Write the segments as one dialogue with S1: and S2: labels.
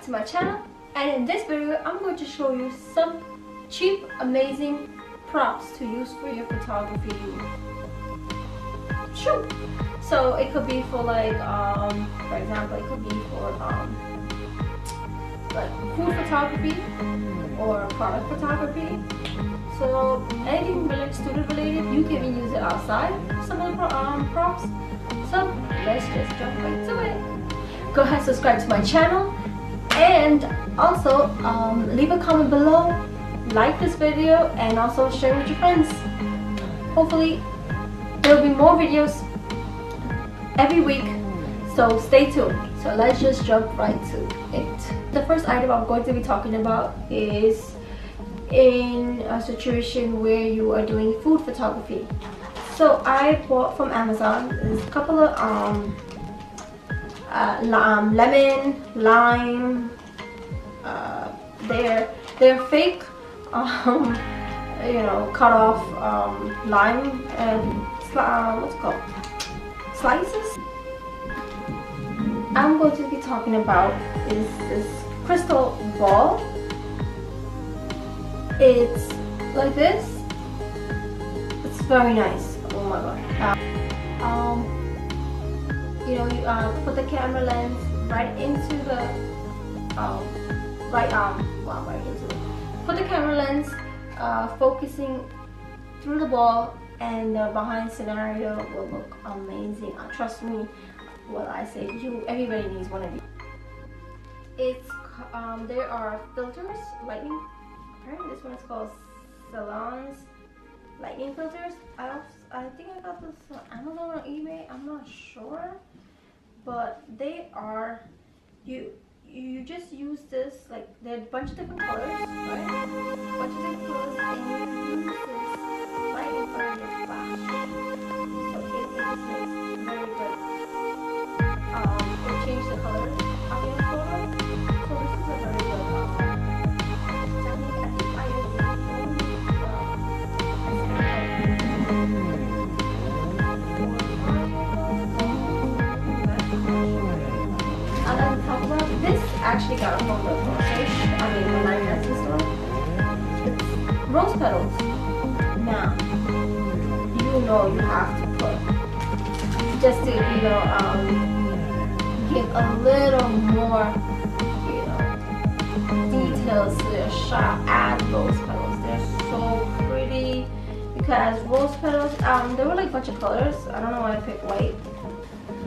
S1: to my channel, and in this video I'm going to show you some cheap, amazing props to use for your photography shoot. So it could be for like for example, it could be for like food photography or product photography. So anything related, student related, you can even use it outside. Some of the props. So let's just jump right to it. Go ahead, subscribe to my channel, and also leave a comment below, like this video, and also share with your friends. Hopefully there will be more videos every week, so stay tuned. So let's just jump right to it. The first item I'm going to be talking about is in a situation where you are doing food photography. So I bought from Amazon a couple of lemon, lime, they're fake you know, cut off lime and what's it called, slices. I'm going to be talking about is this crystal ball. It's like this. It's very nice. Oh my god. You know, you put the camera lens right into the put the camera lens focusing through the ball, and the behind scenario will look amazing. Trust me when I say everybody needs one of these. It's there are filters, lightning. Apparently this one is called Salon's lightning filters. I think I got this on Amazon or eBay. I'm not sure, but they are you just use this, like there are a bunch of different colors, right? A bunch of different colors, and you use this right in front of your flash. So it just makes very good. It changes the color of your photo. So this is a very good This actually got it from the grocery. When I went to the store. It's rose petals. Now, you know you have to put, just to, you know, give a little more, you know, details to your shot. Add rose petals. They're so pretty because rose petals. There were like a bunch of colors. I don't know why I picked white.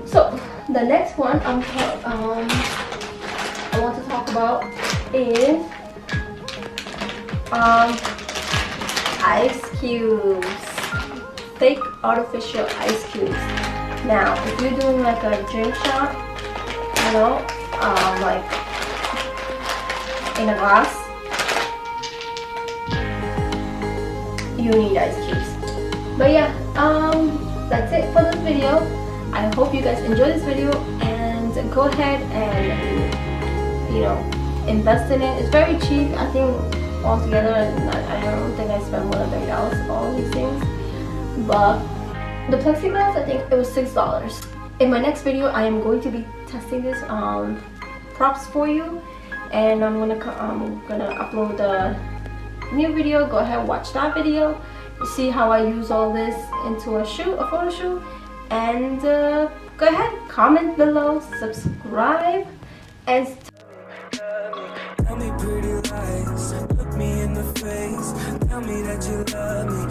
S1: So the next one I want to talk about is ice cubes, fake artificial ice cubes. Now, if you're doing like a drink shot, you know, like in a glass, you need ice cubes. But yeah, that's it for this video. I hope you guys enjoy this video, and go ahead and, you know, invest in it. It's very cheap. I think altogether, I don't think I spent more than $30 for all these things. But the plexiglass, I think it was $6. In my next video, I am going to be testing this props for you, and I'm gonna upload the new video. Go ahead and watch that video. See how I use all this into a photo shoot. And go ahead, comment below, subscribe, and
S2: tell me pretty lies, look me in the face, tell me that you love me.